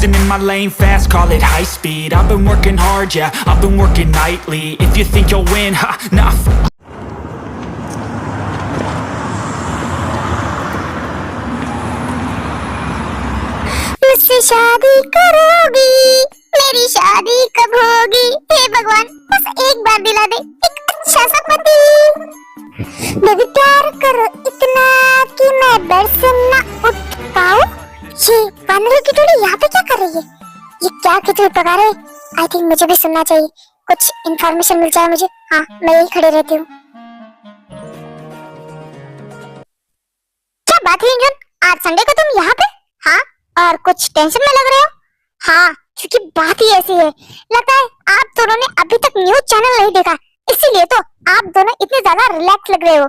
racing in my lane fast, call it high speed. I've been working hard, yeah, I've been working nightly. If you think you'll win, ha, nah. मुझसे शादी करोगी, मेरी शादी कब होगी? हे भगवान, बस एक बार दिला दे एक अच्छा सा पति। बेबी प्यार करो इतना कि मैं बेड से ना उठ पाऊं। ये वानरों की टोली यहाँ पे क्या कर रही है? ये क्या खिचड़ी पका रहे? आई थिंक मुझे भी सुनना चाहिए, कुछ इन्फॉर्मेशन मिल जाए मुझे। हाँ, मैं यही खड़ी रहती हूँ। क्या बात है इंजन, आज संडे को तुम यहाँ पे? हाँ, और कुछ टेंशन में लग रहे हो? हाँ, क्योंकि बात ही ऐसी है, लगता है आप दोनों ने अभी तक न्यूज चैनल नहीं देखा, इसीलिए तो आप दोनों इतने ज्यादा रिलैक्स लग रहे हो।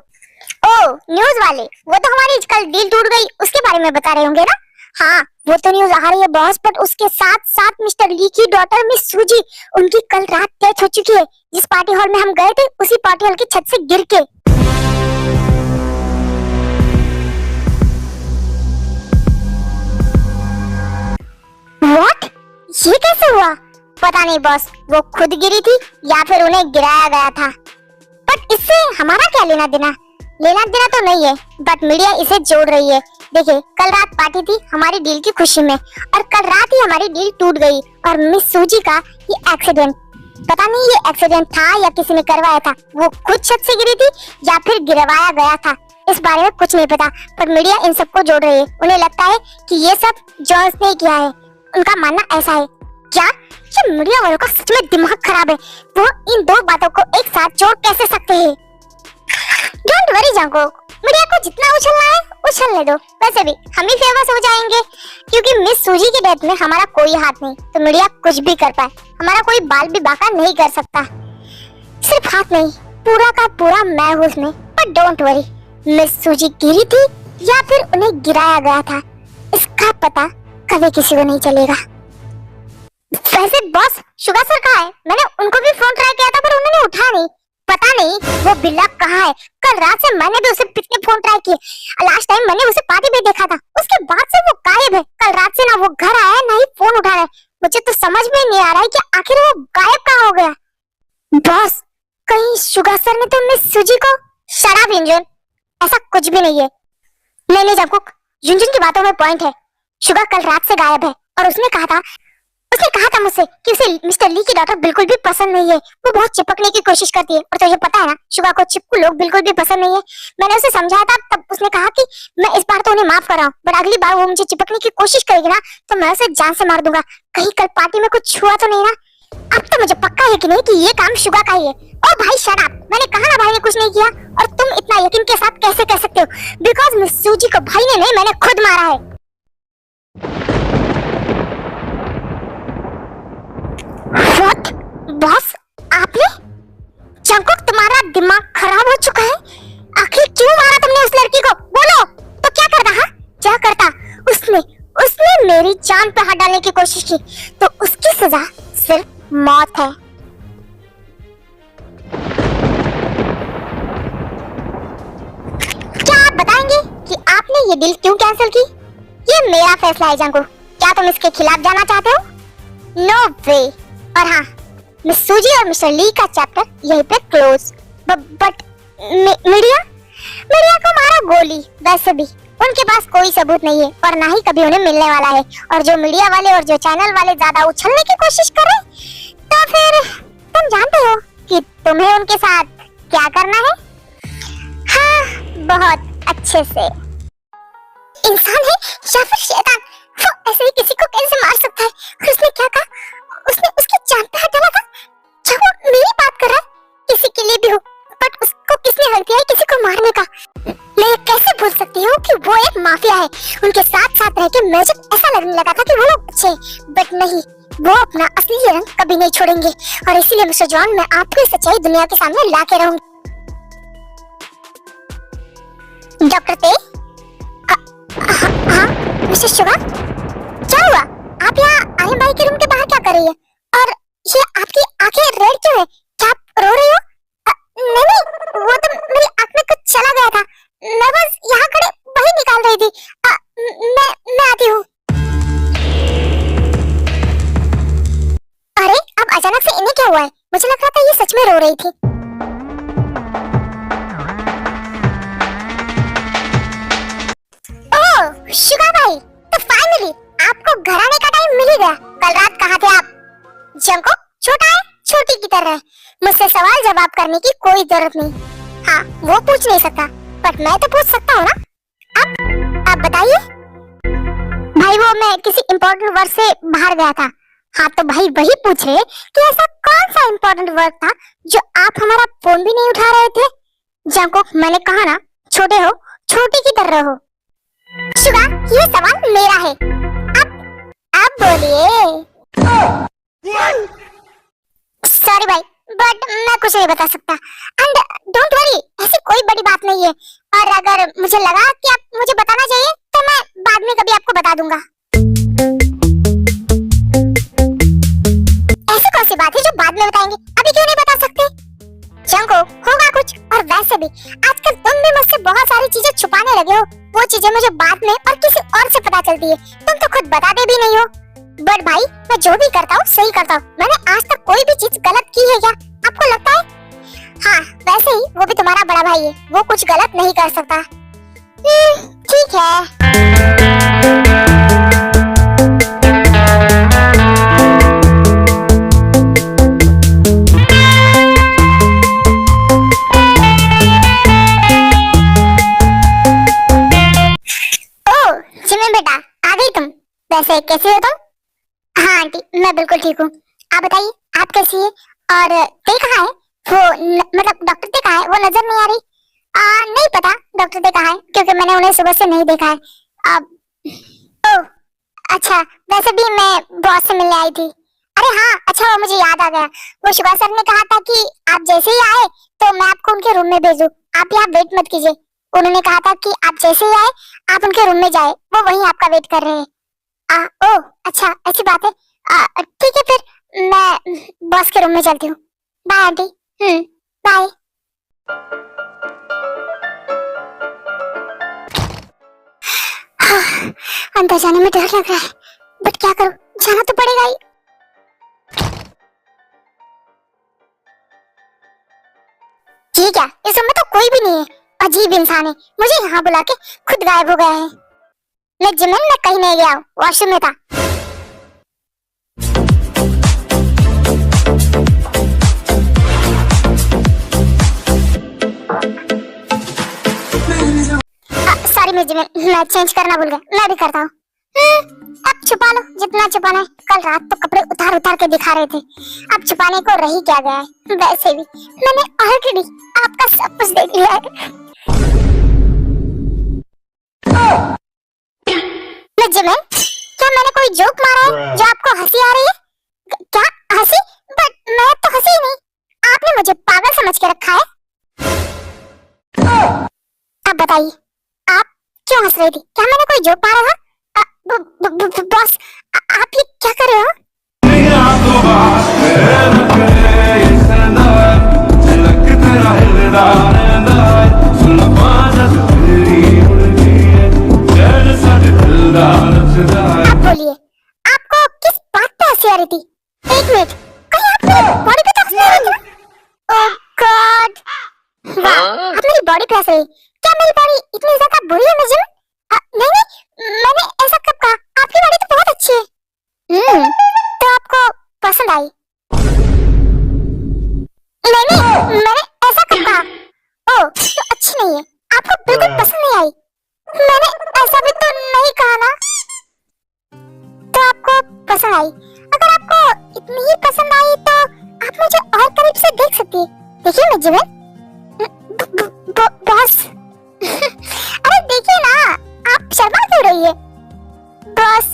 ओह, न्यूज वाले, वो तो हमारी कल डील टूट गई उसके बारे में बता रहे होंगे ना? हाँ, वो तो न्यूज आ रही है बॉस, बट उसके साथ साथ मिस्टर ली की डॉटर मिस सूजी, उनकी कल रात डेथ हो चुकी है। जिस पार्टी हॉल में हम गए थे, उसी पार्टी हॉल की छत से गिर के। व्हाट? ये कैसे हुआ? पता नहीं बॉस, वो खुद गिरी थी या फिर उन्हें गिराया गया था। बट इससे हमारा क्या लेना देना? लेना देना तो नहीं है, बट मीडिया इसे जोड़ रही है। देखिए, कल रात पार्टी थी हमारी डील की खुशी में, और कल रात ही हमारी डील टूट गई। और मिस सूजी का ये एक्सीडेंट, पता नहीं ये एक्सीडेंट था या किसी ने करवाया था। वो खुद छत से गिरी थी या फिर गिरवाया गया था, इस बारे में कुछ नहीं पता, पर मीडिया इन सबको जोड़ रही है। उन्हें लगता है कि ये सब जॉन्स ने किया है, उनका मानना ऐसा है। क्या ये मीडिया वालों का सच में दिमाग खराब है? वो इन दो बातों को एक साथ जोड़ कैसे सकते हैं? डोंट वरी जांको, मीडिया को जितना उछलना है उछलने दो। वैसे भी हम ही फेमस हो जाएंगे, क्योंकि मिस सूजी की डेथ में हमारा कोई हाथ नहीं, तो मीडिया कुछ भी कर पाए, हमारा कोई बाल भी बांका नहीं कर सकता। सिर्फ हाथ नहीं, पूरा का पूरा मैं हूँ उसमें। बट डोंट वरी, मिस सूजी गिरी थी या फिर उन्हें गिराया गया था, इसका पता कभी किसी को नहीं चलेगा। वैसे बॉस, शुगा सर कहाँ है? मैंने उनको भी फोन ट्राई किया था, पर उन्होंने उठा नहीं। पता नहीं वो बिल्ला कहाँ है? कल रात से मैंने भी उसे कितने फोन ट्राई किए। लास्ट टाइम मैंने उसे पार्टी में देखा था, उसके बाद से वो गायब है। कल रात से ना वो घर आया है, ना ही फोन उठा रहा है। मुझे तो समझ में नहीं आ रहा है कि आखिर वो गायब कहाँ हो गया। बॉस, कहीं शुगा सर ने तो मिस सूजी को? शराब इंजन, ऐसा कुछ भी नहीं है। नहीं जबकुक, झुनझुन की बातों में पॉइंट है। शुगा कल रात से गायब है, और उसने कहा था मुझसे कि उसे मिस्टर ली की डॉटर बिल्कुल भी पसंद नहीं है। वो बहुत चिपकने की कोशिश करती है, और तुझे पता है ना, शुगा को चिपकू लोग बिल्कुल भी पसंद नहीं है। मैंने उसे समझाया था, तब उसने कहा कि मैं इस बार तो उन्हें माफ कर रहा हूँ, बट अगली बार वो मुझे चिपकने की कोशिश करेगी ना, तो मैं उसे जान से मार दूंगा। कहीं कल पार्टी में कुछ हुआ तो नहीं ना? अब तो मुझे पक्का है कि नहीं कि ये काम शुगा का ही है। ओ भाई शट अप, मैंने कहा ना भाई ने कुछ नहीं किया, और तुम इतना यकीन के साथ कैसे कह सकते हो? बिकॉज मिस सूजी को भाई ने नहीं, मैंने खुद मारा है। What? बॉस, आपने? जंकुक, तुम्हारा दिमाग खराब हो चुका है। आखिर क्यों मारा तुमने उस लड़की को? बोलो तो क्या करता? हाँ, क्या करता? उसने मेरी जान पे हाथ डालने की कोशिश की, तो उसकी सजा सिर्फ मौत है। क्या आप बताएंगे कि आपने ये डील क्यों कैंसिल की? ये मेरा फैसला है जंकुक, क्या तुम इसके खिलाफ जाना चाहते हो? नो वे। और हाँ, मिस सूजी और मिस्टर ली का चैप्टर यहीं पे क्लोज। बट मीडिया को मारा गोली। वैसे भी उनके पास कोई सबूत नहीं है, और ना ही कभी उन्हें मिलने वाला है। और जो मीडिया वाले और जो चैनल वाले ज्यादा उछलने की कोशिश कर रहे, तो फिर तुम जानते हो कि तुम्हें उनके साथ क्या करना है। हाँ, बहुत अच्छे से। इंसान है या फिर शैतान, वो ऐसे ही किसी को कैसे मार सकता है? और उसने क्या कहा? उसने उसकी जान पे हाथ डाला था। क्या वो मेरी बात कर रहा है? किसी के लिए भी हो, बट उसको किसने हक दिया है किसी को मारने का? मैं कैसे भूल सकती हूँ कि वो एक माफिया है। उनके साथ साथ रह के मुझे ऐसा लगने लगा था कि वो लोग अच्छे, बट नहीं, वो अपना असली रंग कभी नहीं छोड़ेंगे। और इसीलिए मिस्टर जॉन, मैं आपको सच्चाई दुनिया के सामने ला के रहूंगी। डॉक्टर ते? हाँ, मिस्टर शुगा, क्या हुआ? आप यहाँ आलिम भाई के रूम के बाहर क्या कर रही है? और ये आपकी आंखें रेड क्यों है? क्या आप रो रही हो? नहीं, वो तो मेरी आंख में कुछ चला गया था। मैं बस यहाँ खड़े वही निकाल रही थी। मैं आती हूँ। मुझे लग रहा था ये सच में रो रही थी। ओह शुगा भाई, तो फाइनली आपको घर आने का टाइम मिल ही गया। कल रात कहाँ थे आप? जंको छोटा है, छोटी की तरह है, मुझसे सवाल जवाब करने की कोई जरूरत नहीं। हाँ वो पूछ नहीं सकता, पर मैं तो पूछ सकता हूँ ना। आप बताइए। भाई वो मैं किसी इम्पोर्टेंट वर्क से बाहर गया था। हाँ तो भाई वही पूछ रहे कि ऐसा कौन सा इम्पोर्टेंट वर्क था जो आप हमारा फोन भी नहीं उठा रहे थे। जंको मैंने कहा ना, छोटे हो छोटी की तरह हो। शुगा ये सवाल मेरा है, आप बोलिए। सॉरी भाई, बट मैं कुछ नहीं बता सकता। एंड डोंट वरी, ऐसी कोई बड़ी बात नहीं है। और अगर मुझे लगा कि आप मुझे बताना चाहिए तो मैं बाद में कभी आपको बता दूंगा। ऐसी कौन सी बात है जो बाद में बताएंगे, अभी क्यों नहीं बता सकते? जंको होगा कुछ। और वैसे भी आजकल तुम भी मुझसे बहुत सारी चीजें छुपाने लगे हो। वो चीजें मुझे बाद में और किसी और से पता चलती है, तुम तो खुद बताते भी नहीं हो। बट भाई मैं जो भी करता हूँ सही करता हूँ। मैंने आज तक कोई भी चीज गलत की है क्या, आपको लगता है? हाँ वैसे ही वो भी तुम्हारा बड़ा भाई है, वो कुछ गलत नहीं कर सकता। ठीक है। ओह जिमिन बेटा, आ गई तुम। वैसे कैसे हो तुम? हाँ आंटी मैं बिल्कुल ठीक हूँ। आप बताइए आप कैसी है? और ते कहाँ है? वो मतलब डॉक्टर ते कहाँ है? वो नजर नहीं आ रही। नहीं पता डॉक्टर ते कहाँ है, क्योंकि मैंने उन्हें सुबह से नहीं देखा है। अब ओह अच्छा, वैसे भी मैं बॉस से मिलने आई थी। अरे हाँ अच्छा, वो मुझे याद आ गया। वो शुभा सर ने कहा था कि आप जैसे ही आए तो मैं आपको उनके रूम में भेजूं, आप यहाँ वेट मत कीजिए। उन्होंने कहा था कि आप जैसे ही आए आप उनके रूम में जाए, वो वहीं आपका वेट कर रहे हैं। ओह अच्छा ऐसी बात है। ठीक है फिर मैं बॉस के रूम में चलती हूँ। Bye aunty. बाय। अंदर जाने में डर लग रहा है, बट क्या करूं, जाना तो पड़ेगा ही। ठीक है, इस रूम में तो कोई भी नहीं है। अजीब इंसान है, मुझे यहाँ बुला के खुद गायब हो गया है। मैं जिमिन में कहीं नहीं गया हूँ, वॉशरूम में था। सॉरी मैं जिमिन, मैं चेंज करना भूल गया। मैं भी करता हूँ। अब छुपा लो जितना छुपाना है। कल रात तो कपड़े उतार उतार के दिखा रहे थे, अब छुपाने को रही क्या गया है। वैसे भी मैंने ऑलरेडी आपका सब कुछ देख लिया है। जिमिन, क्या मैंने कोई जोक मारा है जो आपको हंसी आ रही है? क्या हंसी? बट मैं तो हंसी ही नहीं, आपने मुझे पागल समझ के रखा है। अब बताइए आप क्यों हंस रही थी? क्या मैंने कोई जोक मारा था? बॉस आप ये क्या कर रहे हो? आप बोलिए, आपको किस बात पे हंसी आ रही थी? एक मिनट, कहीं आप मेरी बॉडी पे तो हंस रही थी? ओह गॉड, वाह आप मेरी बॉडी पे हंस रही। क्या मेरी बॉडी इतनी ज्यादा बुरी है मुझे? नहीं नहीं, मैंने ऐसा कब कहा? आपकी बॉडी तो बहुत अच्छी है। तो आपको पसंद आई? नहीं नहीं, मैंने ऐसा कब कहा? ओह तो अच्छी नहीं है, आपको बिल्कुल पसंद नहीं आई? मैंने ऐसा भी तो नहीं कहा ना। तो आपको पसंद आई? अगर आपको इतनी ही पसंद आई तो आप मुझे और करीब से देख सकती है। देखिए मैं जिमिन, बॉस अरे देखिए ना, आप शर्मा क्यों रही है? बॉस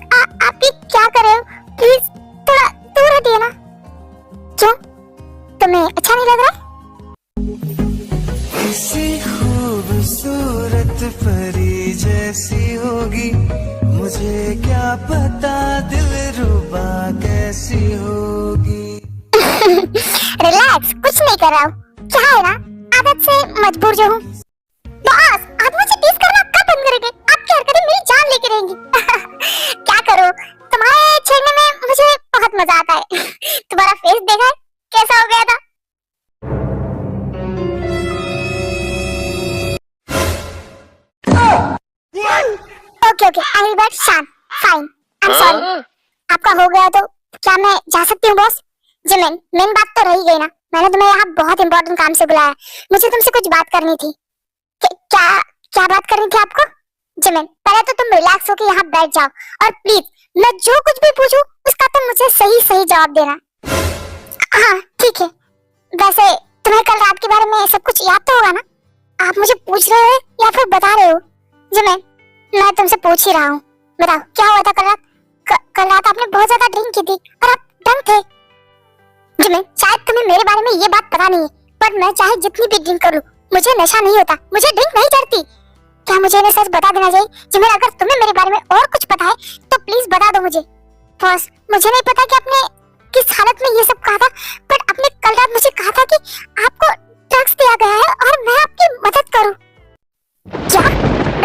आप ये क्या कर रहे हो? प्लीज थोड़ा दूर हटिए ना। क्यों, तुम्हें अच्छा नहीं लग रहा? किसी खूबसूरत परी जैसी होगी, मुझे क्या पता दिलरुबा कैसी होगी। रिलैक्स, कुछ नहीं कर रहा हूँ। क्या है ना, आदत से मजबूर जो हूँ। बॉस आप मुझे टीज करना कब बंद करेंगे? आपकी हरकतें मेरी जान लेके रहेंगी। क्या करूँ, तुम्हारे छेड़ने में मुझे बहुत मजा आता है। तुम्हारा फेस देखा है कैसा हो गया था? I'm sorry. आपका हो गया तो क्या मैं जा सकती हूँ बॉस? जिमिन, मेन बात तो रही गई ना, मैंने तुम्हें यहाँ बहुत इंपॉर्टेंट काम से बुलाया, मुझे तुमसे कुछ बात करनी थी। क्या क्या बात करनी थी आपको? जिमिन, पहले तो तुम रिलैक्स होकर यहाँ बैठ जाओ और प्लीज मैं जो कुछ भी पूछूं उसका तुम मुझे सही सही जवाब देना। हाँ ठीक है। वैसे तुम्हें कल रात के बारे में सब कुछ याद तो होगा ना? आप मुझे पूछ रहे हो या फिर बता रहे हो? जिमिन, मैं तुमसे पूछ ही रहा हूँ, बताओ क्या हुआ था कल रात? कल रात आपने बहुत ज्यादा ड्रिंक की थी और आप ड्रंक थे। जिमिन, शायद तुम्हें मेरे बारे में ये बात पता नहीं है, पर मैं चाहे जितनी भी ड्रिंक करूं मुझे नशा नहीं होता, मुझे ड्रिंक नहीं चढ़ती। क्या मुझे इन्हें सच बता देना चाहिए? जिमिन, अगर तुम्हें मेरे बारे में और कुछ पता है तो प्लीज बता दो मुझे। बॉस, मुझे नहीं पता कि आपने किस हालत में ये सब कहा था, बट आपने कल रात मुझे कहा था कि आपको ड्रग्स दिया गया है और मैं आपकी मदद करूं। क्या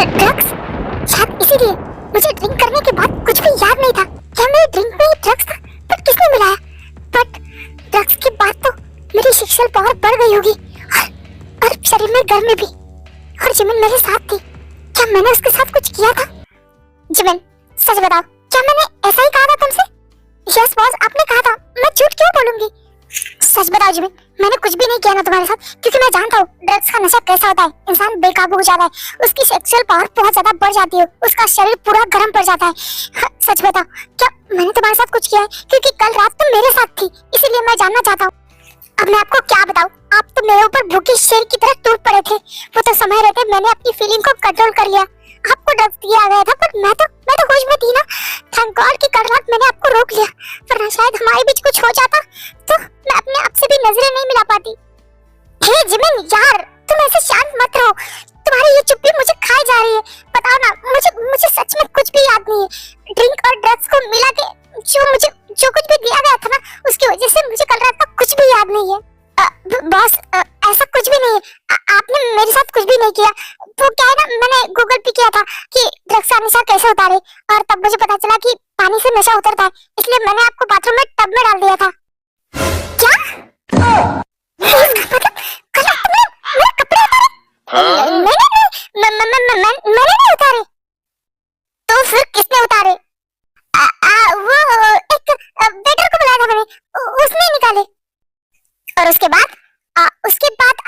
ड्रग्स? शायद इसीलिए मुझे ड्रिंक करने के बाद कुछ भी याद नहीं था। क्या मेरे ड्रिंक में ही ड्रग्स था? बट किसने मिलाया? बट ड्रग्स के बाद तो मेरी सेक्सुअल पावर बढ़ गई होगी और शरीर में गर्मी भी। और जिमिन मेरे साथ थी, क्या मैंने उसके साथ कुछ किया था? जिमिन, सच बताओ, क्या मैंने ऐसा ही कहा था तुमसे? यस बॉस, आपने कहा था, मैं झूठ क्यों बोलूंगी? सच बताओ जिमिन, मैंने कुछ भी नहीं किया ना तुम्हारे साथ, क्योंकि मैं जानता हूँ ड्रग्स का नशा कैसा होता है। इंसान बेकाबू हो जाता है, उसकी सेक्सुअल पावर बहुत ज्यादा बढ़ जाती है, उसका शरीर पूरा गर्म पड़ जाता है। हाँ, सच बताओ, क्या मैंने तुम्हारे साथ कुछ किया है? क्योंकि कल रात तुम मेरे साथ थी, इसीलिए मैं जानना चाहता हूँ। अब मैं आपको क्या बताऊं, आप तो मेरे ऊपर भूखे शेर की तरह टूट पड़े थे। वो तो समय रहते मैंने अपनी फीलिंग को कंट्रोल कर लिया। आपको ड्रग्स दिया गया था, पर मैं तो होश में थी ना। थैंक गॉड कि कल रात मैंने आपको रोक लिया, वरना शायद हमारे बीच कुछ हो जाता तो मैं अपने आप से भी नजरें नहीं मिला पाती। हे जिमिन यार, तुम ऐसे शांत मत रहो, तुम्हारी ये चुप्पी मुझे खाई जा रही है। बताओ ना, मुझे सच में कुछ भी याद नहीं है। ड्रिंक और ड्रग्स को मिला के जो कुछ भी दिया गया था ना, उसकी वजह से मुझे कल रात का कुछ भी याद नहीं है। बॉस, ऐसा कुछ भी नहीं है, आपने मेरे साथ कुछ भी नहीं किया। वो क्या है ना, मैंने गूगल पे किया था कि ड्रग्स का नशा कैसे उतारे, और तब मुझे पता चला कि पानी से नशा उतरता है, इसलिए मैंने आपको बाथरूम में टब में डाल दिया था। क्या? मतलब कल रात तुमने मेरे कपड़े उतारे? मैंने नहीं उतारे। तो फिर किसने उतारे? वो एक वेटर को बुलाया था मैंने, उसने निकाले। और उसके बाद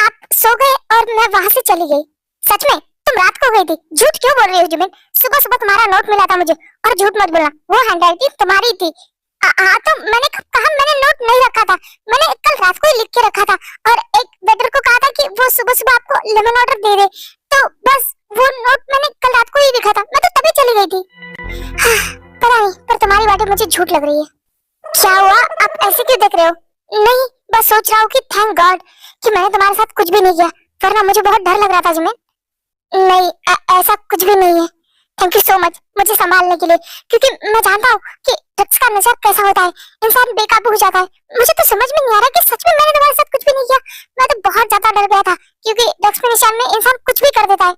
आप सो गए और मैं वहां से चली गई। सच में तुम रात को गई थी? झूठ क्यों बोल रही हो जिमिन? सुबह सुबह तुम्हारा नोट मिला था मुझे, और झूठ मत बोलना, वो हैंडराइटिंग तुम्हारी थी। हाँ तो मैंने कहा मैंने नोट नहीं रखा था, मैंने कल रात को ही लिख के रखा था, और एक वेटर को कहा था कि वो सुबह सुबह आपको लेमन वाटर दे दे, तो बस वो नोट मैंने कल रात को ही लिखा था, मैं तो तभी चली गई थी। पता नहीं, पर तुम्हारी बातें मुझे झूठ लग रही है। क्या हुआ, आप ऐसे क्यों देख रहे हो? नहीं, बस सोच रहा हूँ कि थैंक गॉड कि मैंने तुम्हारे साथ कुछ भी नहीं किया, वरना मुझे बहुत डर लग रहा था जिमिन। नहीं, ऐसा कुछ भी नहीं है। थैंक यू सो मच मुझे संभालने के लिए, क्योंकि मैं जानता हूँ कि ड्रग्स का नशा कैसा होता है, इंसान बेकाबू हो जाता है। मुझे तो समझ में नहीं आ रहा कि सच में मैंने तुम्हारे साथ कुछ भी नहीं किया। मैं तो बहुत ज्यादा डर गया था, क्योंकि ड्रग्स के नशे में इंसान कुछ भी कर देता है।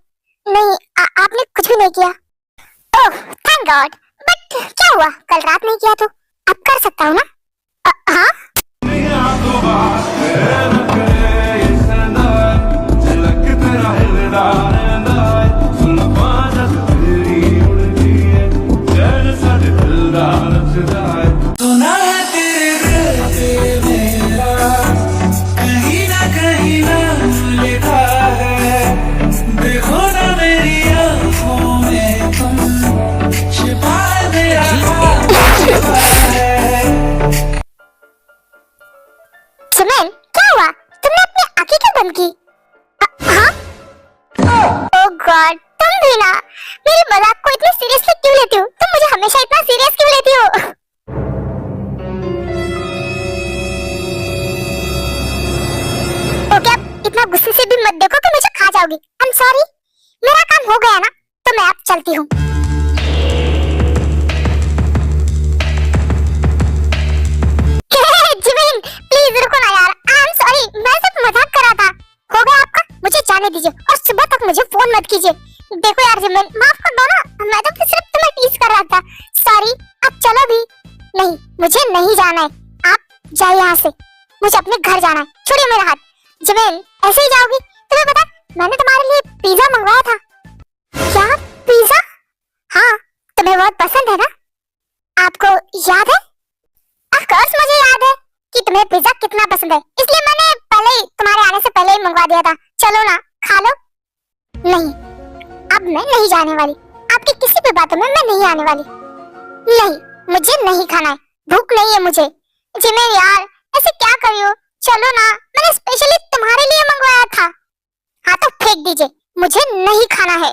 नहीं, आपने कुछ भी नहीं किया। Oh thank God. बट क्या हुआ, कल रात नहीं किया तो अब कर सकता हूँ ना? हाँ सुना है तेरे दिल पे मेरा कहीं ना लिखा है, देखो ना मेरी आँखों में तुम छिपा है मेरा छिपा है। जिमिन, क्या हुआ, तुमने अपनी आंखें क्यों बंद की? हाँ? ओह गॉड, तुम भी ना मेरे मजाक को इतने सीरियसली क्यों लेती हो? तुम मुझे हमेशा इतना सीरियस क्यों लेती हो? ओके, अब इतना गुस्से से भी मत देखो कि मुझे खा जाओगी। आई एम सॉरी, मेरा काम हो गया ना, तो मैं अब चलती हूँ। जिमिन प्लीज रुको ना यार, आई एम सॉरी, मैं सिर्फ मजाक कर रहा था। हो गया आपका, मुझे जाने दीजिए और सुबह तक मुझे फोन मत कीजिए। देखो यार जिमिन, माफ कर दो ना, मैं तो सिर्फ तुम्हें टीज कर रहा था। सॉरी, अब चलो भी। नहीं, मुझे नहीं जाना है, आप जाइए यहाँ से, मुझे अपने घर जाना है। छोड़िए मेरा हाथ। जिमिन, ऐसे ही जाओगी? तुम्हें पता, मैंने तुम्हारे लिए पिज्जा मंगवाया था। क्या पिज्जा? हाँ, तुम्हें बहुत पसंद है ना? याद है? ऑफ कोर्स मुझे याद है कि तुम्हें पिज्जा कितना पसंद है, इसलिए मैंने पहले ही तुम्हारे आने से पहले ही मंगवा दिया था। चलो ना, खा लो। नहीं, अब मैं नहीं जाने वाली। आपकी किसी भी बातों में मैं नहीं आने वाली। नहीं, मुझे नहीं खाना है, भूख नहीं है मुझे। जिमिन यार, ऐसे क्या कर रही हो? चलो ना, मैंने स्पेशली तुम्हारे लिए मंगवाया था। हाँ तो फेंक दीजिए, मुझे नहीं खाना है।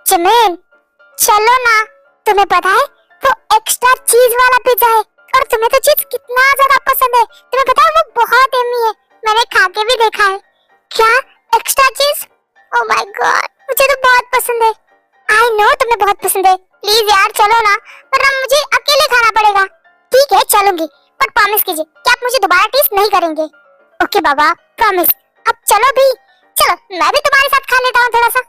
जिमिन चलो ना, तुम्हें पता है वो एक्स्ट्रा चीज वाला पिज्जा है और तुम्हें तो चीज कितना ज्यादा पसंद है। तुम्हें पता है वो बहुत यम्मी है, मैंने खा के भी देखा है। क्या एक्स्ट्रा चीज? ओह माय गॉड, मुझे तो बहुत पसंद है। आई नो तुम्हें बहुत पसंद है। प्लीज यार चलो ना, वरना मुझे अकेले खाना पड़ेगा। ठीक है चलूंगी, पर प्रॉमिस कीजिए कि आप मुझे दोबारा टेस्ट नहीं करेंगे। ओके बाबा, प्रॉमिस। अब चलो भी, चलो मैं भी तुम्हारे साथ खा लेता हूँ थोड़ा सा।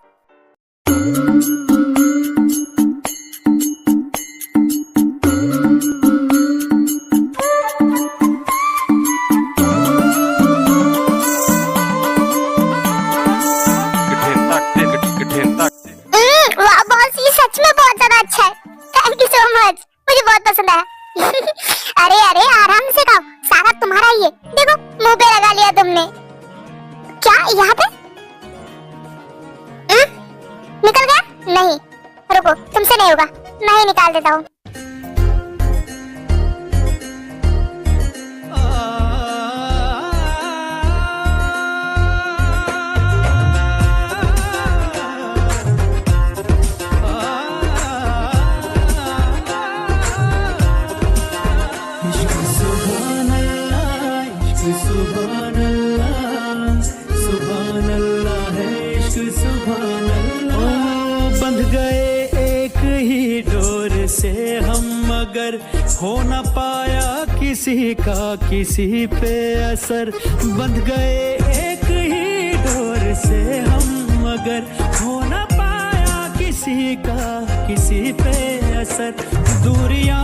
वाह बॉस, ये सच में बहुत ज्यादा अच्छा है। थैंक यू सो मच, मुझे बहुत पसंद आया। अरे अरे आराम से खाओ, सारा तुम्हारा ही है। देखो मुंह पे लगा लिया तुमने। क्या यहाँ पे? निकल गया? नहीं रुको, तुमसे नहीं होगा, मैं ही निकाल देता हूँ। मगर हो न पाया किसी का किसी पे असर। बंध गए एक ही डोर से हम, मगर हो न पाया किसी का किसी पे असर। दूरियां